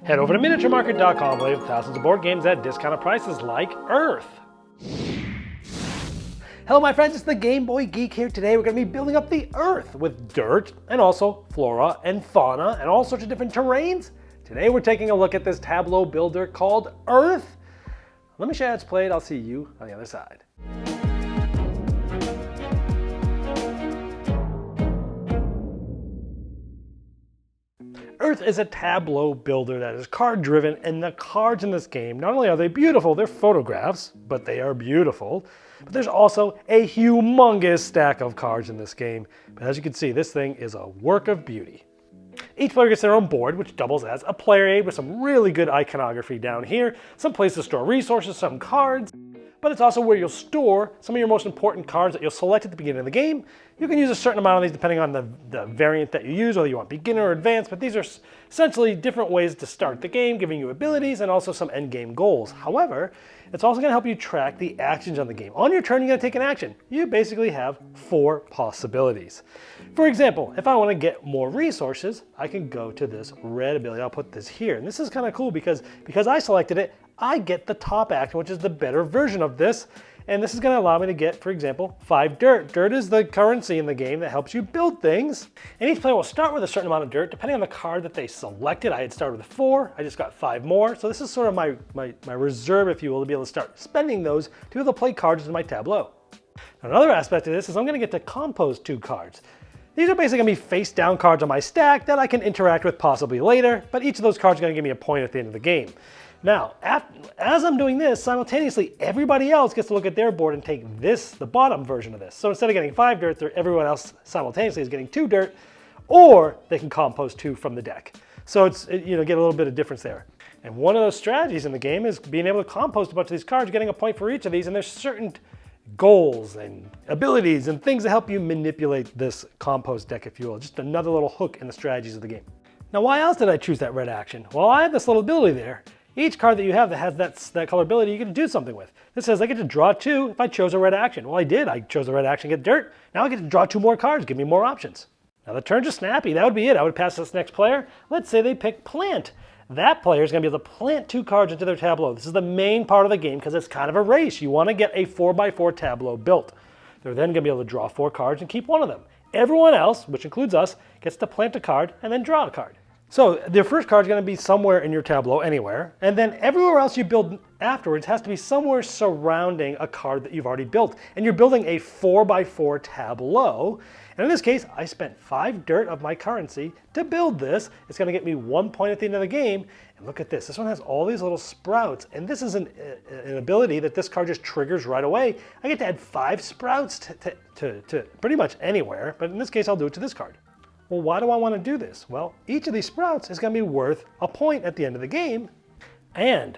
Head over to miniaturemarket.com where they have thousands of board games at discounted prices like Earth. Hello my friends, it's the Game Boy Geek here. Today we're going to be building up the Earth with dirt and also flora and fauna and all sorts of different terrains. Today we're taking a look at this Tableau builder called Earth. Let me show you how it's played. I'll see you on the other side. Earth is a Tableau builder that is card driven, and the cards in this game, not only are they beautiful, they're photographs, but they are beautiful. But there's also a humongous stack of cards in this game. But as you can see, this thing is a work of beauty. Each player gets their own board, which doubles as a player aid with some really good iconography down here, some place to store resources, some cards. But it's also where you'll store some of your most important cards that you'll select at the beginning of the game. You can use a certain amount of these depending on the variant that you use, whether you want beginner or advanced, but these are essentially different ways to start the game, giving you abilities and also some end game goals. However, it's also going to help you track the actions on the game. On your turn, you're going to take an action. You basically have 4 possibilities. For example, if I want to get more resources, I can go to this red ability. I'll put this here. And this is kind of cool because I selected it, I get the top action, which is the better version of this. And this is going to allow me to get, for example, 5 dirt. Dirt is the currency in the game that helps you build things. And each player will start with a certain amount of dirt, depending on the card that they selected. I had started with 4, I just got 5 more. So this is sort of my reserve, if you will, to be able to start spending those to be able to play cards in my Tableau. Now, another aspect of this is I'm going to get to compose 2 cards. These are basically going to be face down cards on my stack that I can interact with possibly later, but each of those cards are going to give me a point at the end of the game. Now, as I'm doing this, simultaneously, everybody else gets to look at their board and take this, the bottom version of this. So instead of getting 5 dirt, everyone else simultaneously is getting 2 dirt, or they can compose 2 from the deck. So it's, get a little bit of difference there. And one of those strategies in the game is being able to compost a bunch of these cards, getting a point for each of these, and there's certain goals and abilities and things that help you manipulate this compost deck, if you will. Just another little hook in the strategies of the game. Now, why else did I choose that red action? Well, I have this little ability there. Each card that you have that has that color ability, you get to do something with. This says I get to draw 2 if I chose a red action. Well, I did. I chose a red action, get dirt. Now I get to draw 2 more cards, give me more options. Now the turns are snappy. That would be it. I would pass this next player. Let's say they pick plant. That player is going to be able to plant 2 cards into their tableau. This is the main part of the game because it's kind of a race. You want to get a 4x4 tableau built. They're then going to be able to draw 4 cards and keep one of them. Everyone else, which includes us, gets to plant a card and then draw a card. So their first card is going to be somewhere in your tableau, anywhere, and then everywhere else you build afterwards has to be somewhere surrounding a card that you've already built. And you're building a 4x4 tableau. And in this case, I spent 5 dirt of my currency to build this. It's going to get me 1 point at the end of the game. And look at this. This one has all these little sprouts. And this is an ability that this card just triggers right away. I get to add 5 sprouts to pretty much anywhere. But in this case, I'll do it to this card. Well, why do I want to do this? Well, each of these sprouts is going to be worth a point at the end of the game. And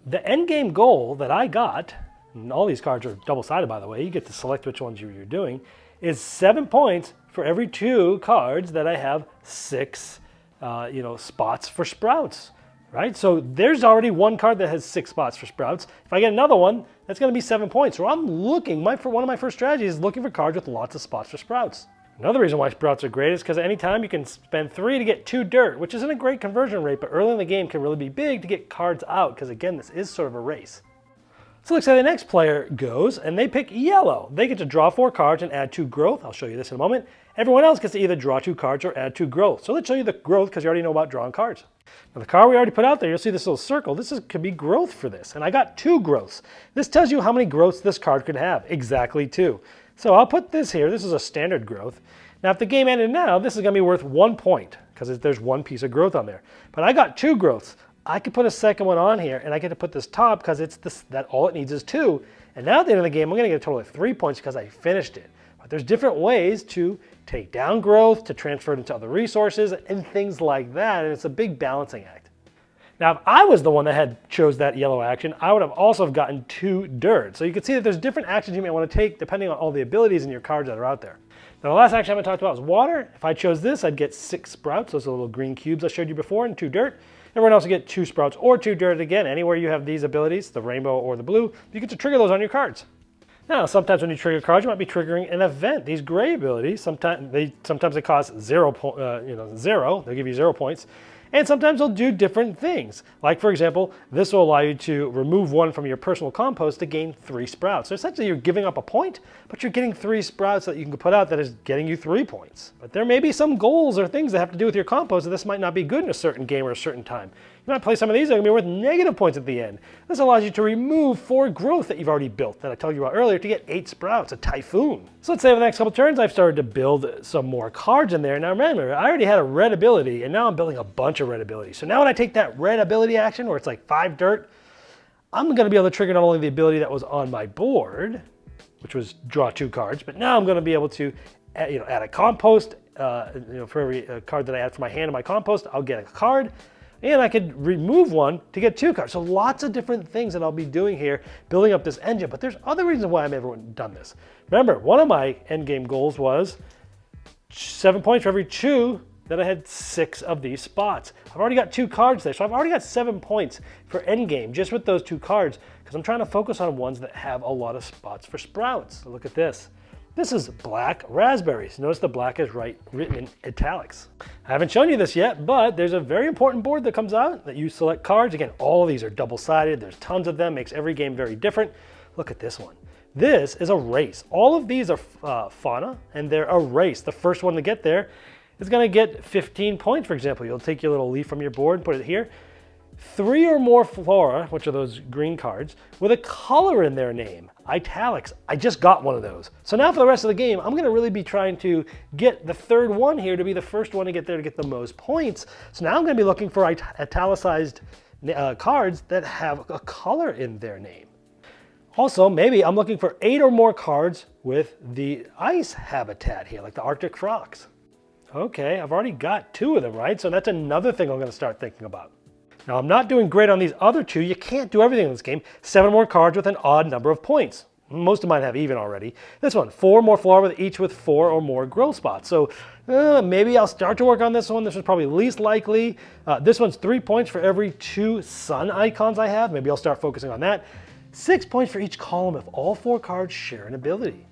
the end game goal that I got, and all these cards are double-sided by the way, you get to select which ones you're doing, is 7 points for every 2 cards that I have 6 spots for sprouts. Right? So there's already 1 card that has 6 spots for sprouts. If I get another one, that's going to be 7 points. So I'm looking, one of my first strategies is looking for cards with lots of spots for sprouts. Another reason why sprouts are great is because anytime you can spend 3 to get 2 dirt, which isn't a great conversion rate, but early in the game can really be big to get cards out, because again, this is sort of a race. So let's say the next player goes and they pick yellow. They get to draw 4 cards and add 2 growth. I'll show you this in a moment. Everyone else gets to either draw 2 cards or add 2 growth. So let's show you the growth because you already know about drawing cards. Now the card we already put out there, you'll see this little circle. Could be growth for this. And I got 2 growths. This tells you how many growths this card could have. Exactly 2. So I'll put this here. This is a standard growth. Now if the game ended now, this is going to be worth 1 point because there's 1 piece of growth on there. But I got 2 growths. I could put a second one on here and I get to put this top because that all it needs is 2. And now at the end of the game, I'm going to get a total of 3 points because I finished it. But there's different ways to take down growth, to transfer it into other resources and things like that. And it's a big balancing act. Now, if I was the one that had chose that yellow action, I would have also gotten 2 dirt. So you can see that there's different actions you may want to take depending on all the abilities in your cards that are out there. Now, the last action I'm going to talk about is water. If I chose this, I'd get 6 sprouts. Those are the little green cubes I showed you before, and 2 dirt. Everyone else will get 2 sprouts or 2 dirt. Again, anywhere you have these abilities, the rainbow or the blue, you get to trigger those on your cards. Now, sometimes when you trigger cards, you might be triggering an event. These gray abilities, sometimes they cost 0. They'll give you 0 points. And sometimes they'll do different things. Like for example, this will allow you to remove one from your personal compost to gain 3 sprouts. So essentially you're giving up a point, but you're getting 3 sprouts that you can put out that is getting you 3 points. But there may be some goals or things that have to do with your compost that this might not be good in a certain game or a certain time. You might play some of these that are going to be worth negative points at the end. This allows you to remove 4 growth that you've already built that I told you about earlier to get 8 sprouts, a typhoon. So let's say over the next couple turns I've started to build some more cards in there. Now remember, I already had a red ability and now I'm building a bunch of red abilities. So now when I take that red ability action where it's like 5 dirt, I'm going to be able to trigger not only the ability that was on my board, which was draw 2 cards, but now I'm going to be able to add a compost. For every card that I add for my hand in my compost, I'll get a card. And I could remove one to get 2 cards. So lots of different things that I'll be doing here, building up this engine. But there's other reasons why I've ever done this. Remember, one of my end game goals was 7 points for every chew that I had 6 of these spots. I've already got 2 cards there. So I've already got 7 points for end game just with those 2 cards because I'm trying to focus on ones that have a lot of spots for sprouts. So look at this. This is black raspberries. Notice the black is written in italics. I haven't shown you this yet, but there's a very important board that comes out that you select cards. Again, all of these are double-sided. There's tons of them, makes every game very different. Look at this one. This is a race. All of these are fauna, and they're a race. The first one to get there is gonna get 15 points, for example. You'll take your little leaf from your board and put it here. 3 or more flora, which are those green cards, with a color in their name, italics. I just got one of those. So now for the rest of the game, I'm gonna really be trying to get the 3rd one here to be the first one to get there to get the most points. So now I'm gonna be looking for italicized cards that have a color in their name. Also, maybe I'm looking for 8 or more cards with the ice habitat here, like the Arctic frogs. Okay, I've already got 2 of them, right? So that's another thing I'm gonna start thinking about. Now, I'm not doing great on these other 2. You can't do everything in this game. 7 more cards with an odd number of points. Most of mine have even already. This one, 4 more flora with each with 4 or more growth spots. So maybe I'll start to work on this one. This is probably least likely. This one's 3 points for every 2 sun icons I have. Maybe I'll start focusing on that. 6 points for each column if all 4 cards share an ability.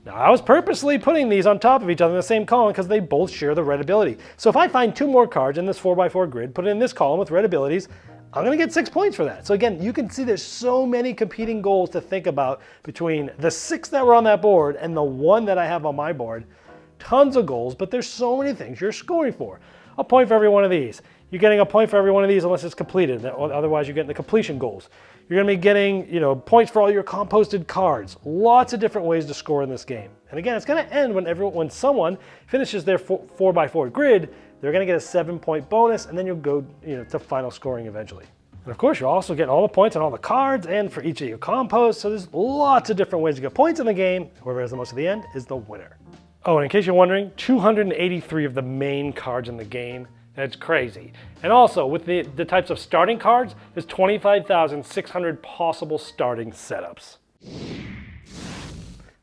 Now, I was purposely putting these on top of each other in the same column because they both share the red ability. So if I find 2 more cards in this 4x4 grid, put it in this column with red abilities, I'm gonna get 6 points for that. So again, you can see there's so many competing goals to think about between the 6 that were on that board and the 1 that I have on my board. Tons of goals, but there's so many things you're scoring for. A point for every one of these. You're getting a point for every one of these unless it's completed. Otherwise, you're getting the completion goals. You're going to be getting, points for all your composted cards. Lots of different ways to score in this game. And again, it's going to end when someone finishes their 4x4 grid. They're going to get a 7-point bonus, and then you'll go, to final scoring eventually. And of course, you're also getting all the points on all the cards and for each of your composts. So there's lots of different ways to get points in the game. Whoever has the most at the end is the winner. Oh, and in case you're wondering, 283 of the main cards in the game. That's crazy. And also, with the types of starting cards, there's 25,600 possible starting setups.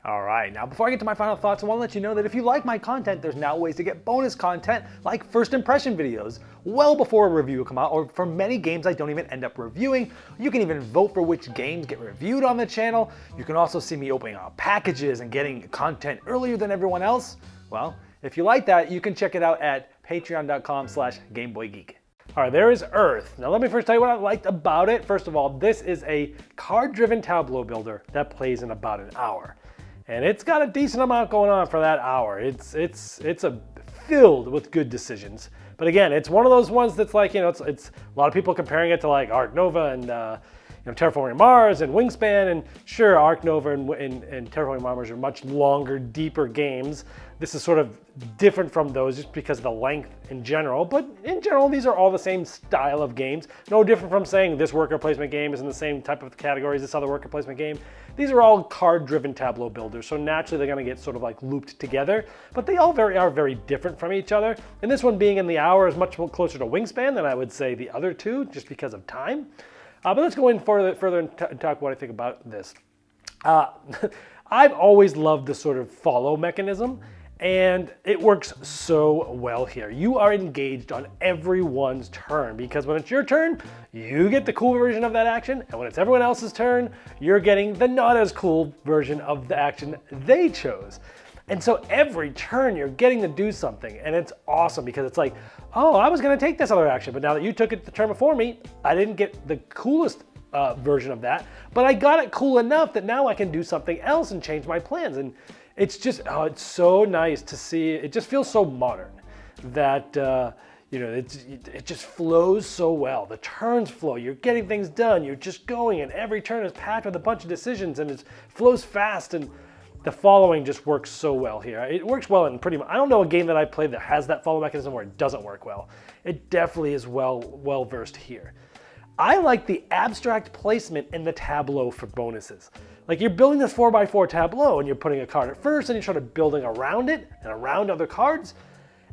All right, now before I get to my final thoughts, I want to let you know that if you like my content, there's now ways to get bonus content like first impression videos well before a review will come out, or for many games I don't even end up reviewing. You can even vote for which games get reviewed on the channel. You can also see me opening up packages and getting content earlier than everyone else. Well, if you like that, you can check it out at patreon.com/GameBoyGeek. All right, there is Earth. Now let me first tell you what I liked about it. First of all, this is a card-driven Tableau builder that plays in about an hour. And it's got a decent amount going on for that hour. It's filled with good decisions. But again, it's one of those ones that's like, it's a lot of people comparing it to like Ark Nova and Terraforming Mars and Wingspan. And sure, Ark Nova and Terraforming Mars are much longer, deeper games. This is sort of different from those just because of the length in general. But in general, these are all the same style of games. No different from saying this worker placement game is in the same type of category as this other worker placement game. These are all card-driven Tableau builders, so naturally they're going to get sort of like looped together. But they all are very different from each other. And this one being in the hour is much closer to Wingspan than I would say the other two, just because of time. But let's go in further and talk what I think about this. I've always loved this sort of follow mechanism. And it works so well here. You are engaged on everyone's turn because when it's your turn, you get the cool version of that action. And when it's everyone else's turn, you're getting the not as cool version of the action they chose. And so every turn you're getting to do something, and it's awesome because it's like, oh, I was gonna take this other action, but now that you took it the turn before me, I didn't get the coolest version of that, but I got it cool enough that now I can do something else and change my plans. And it's just, it's so nice to see. It just feels so modern that, it just flows so well. The turns flow, you're getting things done, you're just going, and every turn is packed with a bunch of decisions, and it flows fast, and the following just works so well here. It works well in pretty much, I don't know a game that I played that has that follow mechanism where it doesn't work well. It definitely is well versed here. I like the abstract placement in the Tableau for bonuses. Like you're building this 4x4 Tableau and you're putting a card at first and you're sort of building around it and around other cards.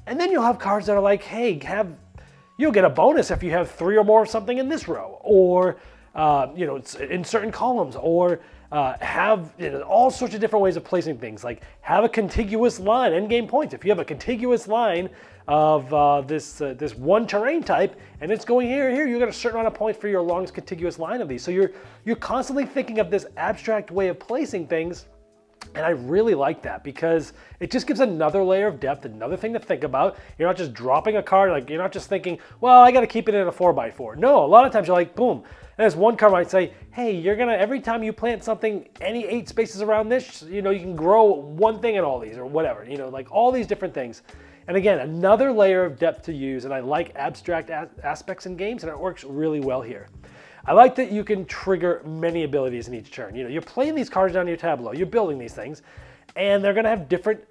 And then you'll have cards that are like, hey, you'll get a bonus if you have 3 or more of something in this row, or in certain columns, or have all sorts of different ways of placing things. Like have a contiguous line, endgame points. If you have a contiguous line of this one terrain type, and it's going here, you get a certain amount of points for your longest contiguous line of these. So you're constantly thinking of this abstract way of placing things. And I really like that because it just gives another layer of depth, another thing to think about. You're not just dropping a card, like you're not just thinking, well, I got to keep it in a 4x4. No, a lot of times you're like, boom. And as one card might say, hey, you're gonna, every time you plant something, any 8 spaces around this, you can grow one thing in all these or whatever, like all these different things. And again, another layer of depth to use, and I like abstract aspects in games, and it works really well here. I like that you can trigger many abilities in each turn. You're playing these cards down your Tableau, you're building these things, and they're gonna have different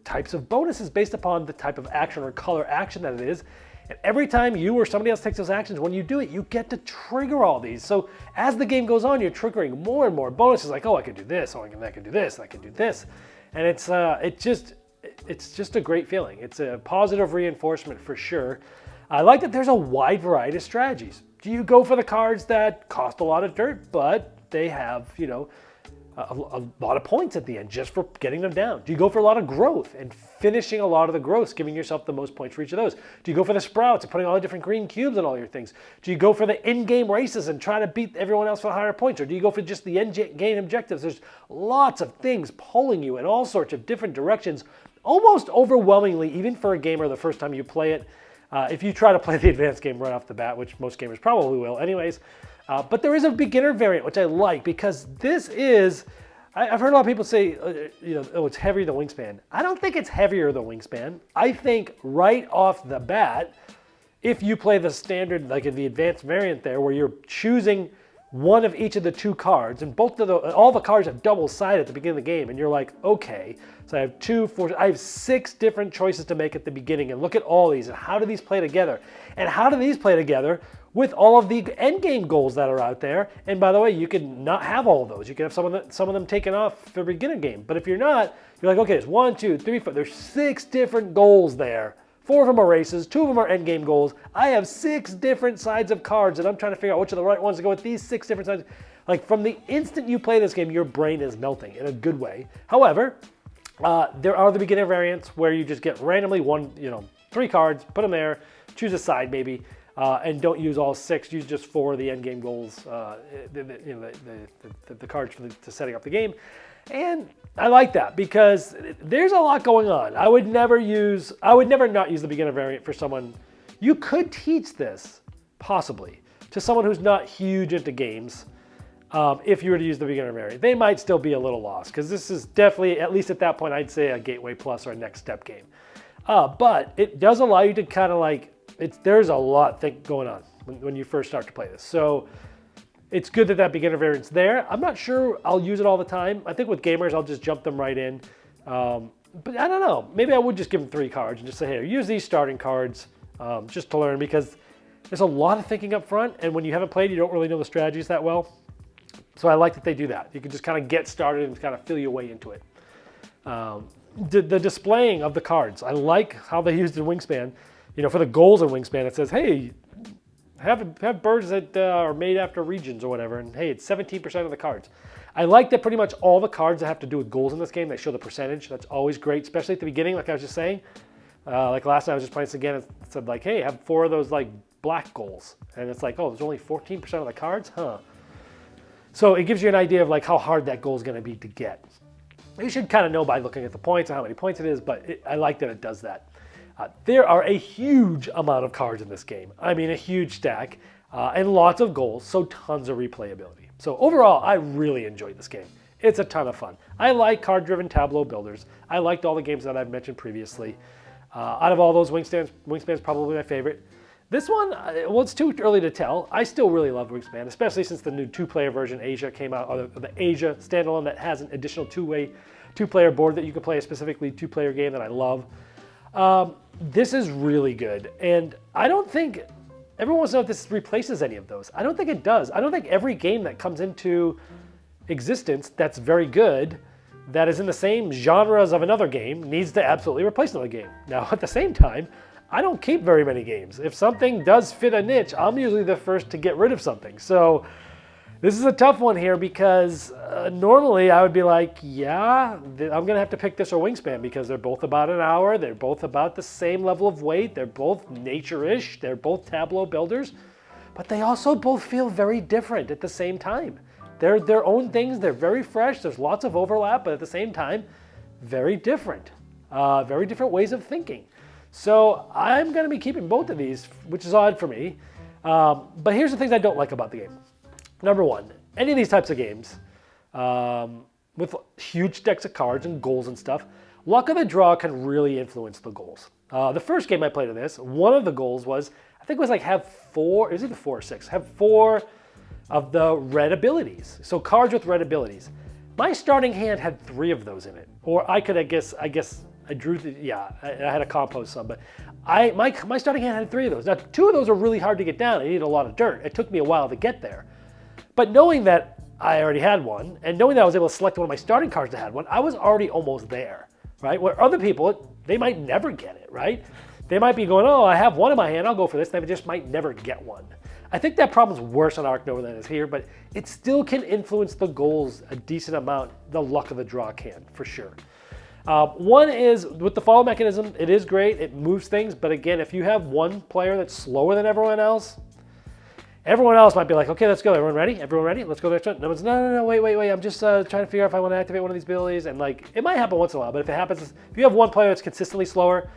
types of bonuses based upon the type of action or color action that it is. And every time you or somebody else takes those actions, when you do it, you get to trigger all these. So as the game goes on, you're triggering more and more bonuses like, oh, I could do this, oh, I can do this, I can do this. And it's just a great feeling. It's a positive reinforcement for sure. I like that there's a wide variety of strategies. Do you go for the cards that cost a lot of dirt, but they have, a lot of points at the end just for getting them down? Do you go for a lot of growth and finishing a lot of the growths, giving yourself the most points for each of those? Do you go for the sprouts and putting all the different green cubes on all your things? Do you go for the in-game races and try to beat everyone else for higher points? Or do you go for just the end-game objectives? There's lots of things pulling you in all sorts of different directions, almost overwhelmingly, even for a gamer the first time you play it. If you try to play the advanced game right off the bat, which most gamers probably will anyways. But there is a beginner variant, which I like, because this is, I've heard a lot of people say, oh, it's heavier than Wingspan. I don't think it's heavier than Wingspan. I think right off the bat, if you play the standard, like in the advanced variant there, where you're choosing one of each of the 2 cards, and all the cards have double side at the beginning of the game, and you're like, okay, so I have 2, 4, I have 6 different choices to make at the beginning, and look at all these, and how do these play together? And how do these play together with all of the end game goals that are out there? And by the way, you can not have all of those. You can have some of them taken off for beginner game. But if you're not, you're like, okay, there's 1, 2, 3, 4. There's 6 different goals there. 4 of them are races, 2 of them are end game goals. I have 6 different sides of cards, and I'm trying to figure out which are the right ones to go with these 6 different sides. Like from the instant you play this game, your brain is melting in a good way. However, there are the beginner variants where you just get randomly 3 cards, put them there, choose a side maybe, and don't use all 6. Use just 4 of the end game goals, the cards for setting up the game. And I like that because there's a lot going on. I would never not use the beginner variant for someone. You could teach this, possibly, to someone who's not huge into games. If you were to use the beginner variant, they might still be a little lost because this is definitely, at least at that point, I'd say a Gateway Plus or a Next Step game. But it does allow you to kind of like, there's a lot going on when you first start to play this. So it's good that beginner variant's there. I'm not sure I'll use it all the time. I think with gamers, I'll just jump them right in. But I don't know. Maybe I would just give them 3 cards and just say, hey, use these starting cards just to learn, because there's a lot of thinking up front. And when you haven't played, you don't really know the strategies that well. So I like that they do that. You can just kind of get started and kind of feel your way into it. The displaying of the cards, I like how they used in Wingspan. For the goals in Wingspan, it says, hey, have birds that are made after regions or whatever, and hey, it's 17% of the cards. I like that pretty much all the cards that have to do with goals in this game, they show the percentage. That's always great, especially at the beginning, like I was just saying. Like last night I was just playing this again, it said like, hey, have 4 of those like black goals. And it's like, oh, there's only 14% of the cards? Huh. So it gives you an idea of like how hard that goal is going to be to get. You should kind of know by looking at the points and how many points it is, but I like that it does that. There are a huge amount of cards in this game. I mean, a huge stack, and lots of goals, so tons of replayability. So overall, I really enjoyed this game. It's a ton of fun. I like card-driven Tableau builders. I liked all the games that I've mentioned previously. Out of all those, Wingspan's probably my favorite. This one, well, it's too early to tell. I still really love Wingspan, especially since the new two-player version, Asia, came out, or the Asia standalone that has an additional two-player board that you can play, a specifically two-player game that I love. This is really good, and I don't think, everyone wants to know if this replaces any of those. I don't think it does. I don't think every game that comes into existence that's very good, that is in the same genres of another game, needs to absolutely replace another game. Now, at the same time, I don't keep very many games. If something does fit a niche, I'm usually the first to get rid of something. So this is a tough one here because normally I would be like, yeah, I'm gonna have to pick this or Wingspan because they're both about an hour, they're both about the same level of weight, they're both nature-ish, they're both Tableau builders, but they also both feel very different at the same time. They're their own things, they're very fresh, there's lots of overlap, but at the same time, very different ways of thinking. So I'm gonna be keeping both of these, which is odd for me. But here's the things I don't like about the game. Number one, any of these types of games with huge decks of cards and goals and stuff, luck of the draw can really influence the goals. The first game I played in this, one of the goals was, I think it was like have four, is it 4 or 6? Have 4 of the red abilities. So cards with red abilities. My starting hand had 3 of those in it. Or I could, I guess I drew, I had a compost some, but my starting hand had 3 of those. Now 2 of those are really hard to get down. I needed a lot of dirt. It took me a while to get there. But knowing that I already had one, and knowing that I was able to select one of my starting cards that had one, I was already almost there, right? Where other people, they might never get it, right? They might be going, oh, I have one in my hand, I'll go for this. They just might never get one. I think that problem's worse on Ark Nova than it is here, but it still can influence the goals a decent amount. The luck of the draw can, for sure. One is, with the follow mechanism, it is great, it moves things, but again, if you have one player that's slower than everyone else might be like, okay, let's go, everyone ready? Everyone ready? Let's go there. No, wait, I'm just trying to figure out if I want to activate one of these abilities, and like, it might happen once in a while, but if it happens, if you have one player that's consistently slower,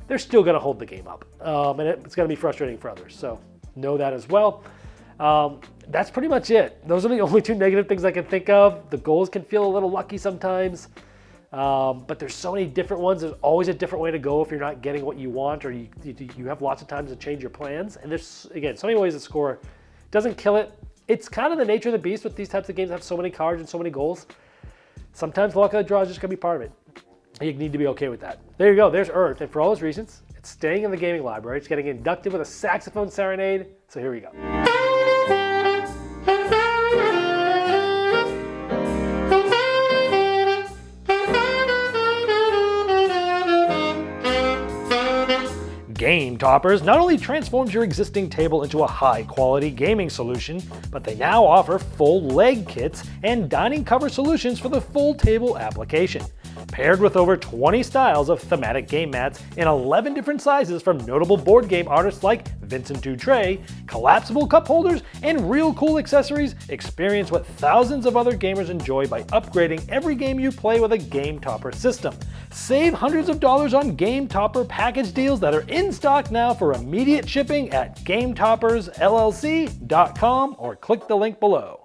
they're still gonna hold the game up, and it's gonna be frustrating for others, so know that as well. That's pretty much it. Those are the only 2 negative things I can think of. The goals can feel a little lucky sometimes. But there's so many different ones. There's always a different way to go if you're not getting what you want, or you have lots of times to change your plans. And there's, again, so many ways to score. Doesn't kill it. It's kind of the nature of the beast with these types of games that have so many cards and so many goals. Sometimes the luck of the draw is just going to be part of it. You need to be okay with that. There you go. There's Earth. And for all those reasons, it's staying in the gaming library. It's getting inducted with a saxophone serenade. So here we go. Game Toppers not only transforms your existing table into a high-quality gaming solution, but they now offer full leg kits and dining cover solutions for the full table application. Paired with over 20 styles of thematic game mats in 11 different sizes from notable board game artists like Vincent Dutray, collapsible cup holders, and real cool accessories, experience what thousands of other gamers enjoy by upgrading every game you play with a Game Topper system. Save hundreds of dollars on Game Topper package deals that are in stock now for immediate shipping at GameToppersLLC.com or click the link below.